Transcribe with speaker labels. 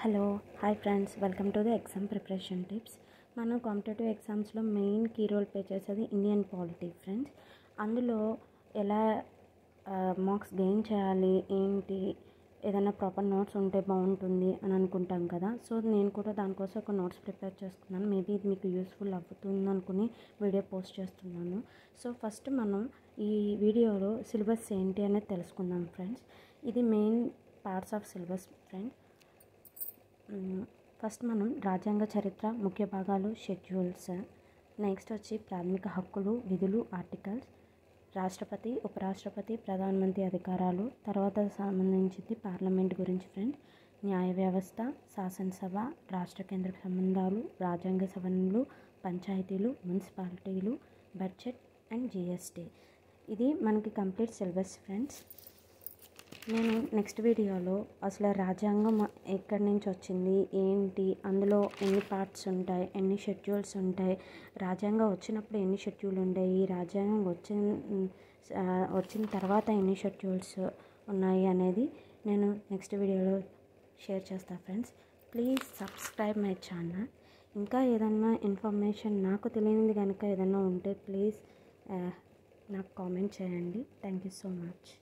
Speaker 1: Hello hi friends, welcome to the exam preparation tips. మనం competitive ఎగ్జామ్స్లో main key role play చేసేది Indian polity friends. అందులో ఎలా marks gain చేయాలి, ఏంటి, ఏదైనా ప్రాపర్ నోట్స్ ఉంటే బాగుంటుంది అని అనుకుంటాం కదా. సో నేను కూడా దానికోసం ఒక నోట్స్ ప్రిపేర్ చేసుకున్నాను. మేబీ ఇది మీకు యూస్ఫుల్ అవుతుంది అనుకుని వీడియో పోస్ట్ చేస్తున్నాను. సో ఫస్ట్ మనం ఈ వీడియోలో సిలబస్ ఏంటి అనేది తెలుసుకుందాం ఫ్రెండ్స్. ఇది main parts of syllabus friends. First మనం రాజ్యాంగ చరిత్ర, ముఖ్య భాగాలు, షెడ్యూల్స్, నెక్స్ట్ వచ్చి ప్రాథమిక హక్కులు, విధులు, ఆర్టికల్స్, రాష్ట్రపతి, ఉపరాష్ట్రపతి, ప్రధానమంత్రి అధికారాలు, తర్వాత సంబంధించింది పార్లమెంట్ గురించి ఫ్రెండ్స్, న్యాయ వ్యవస్థ, శాసనసభ, రాష్ట్ర కేంద్ర సంబంధాలు, రాజ్యాంగ సవరణలు, పంచాయతీలు, మున్సిపాలిటీలు, బడ్జెట్ అండ్ జిఎస్టీ. ఇది మనకి కంప్లీట్ సిలబస్ ఫ్రెండ్స్. నేను నెక్స్ట్ వీడియోలో అసలు రాజ్యాంగం ఎక్కడి నుంచి వచ్చింది, ఏంటి, అందులో ఎన్ని పార్ట్స్ ఉంటాయి, ఎన్ని షెడ్యూల్స్ ఉంటాయి, రాజ్యాంగం వచ్చినప్పుడు ఎన్ని షెడ్యూల్ ఉంటాయి, రాజ్యాంగం వచ్చిన తర్వాత ఎన్ని షెడ్యూల్స్ ఉన్నాయి అనేది నేను నెక్స్ట్ వీడియోలో షేర్ చేస్తాను friends. Please subscribe my channel. ఇంకా ఏదన్నా ఇన్ఫర్మేషన్ నాకు తెలియనిది కనుక ఏదన్నా ఉంటే ప్లీజ్ నాకు కామెంట్ చేయండి. Thank you so much.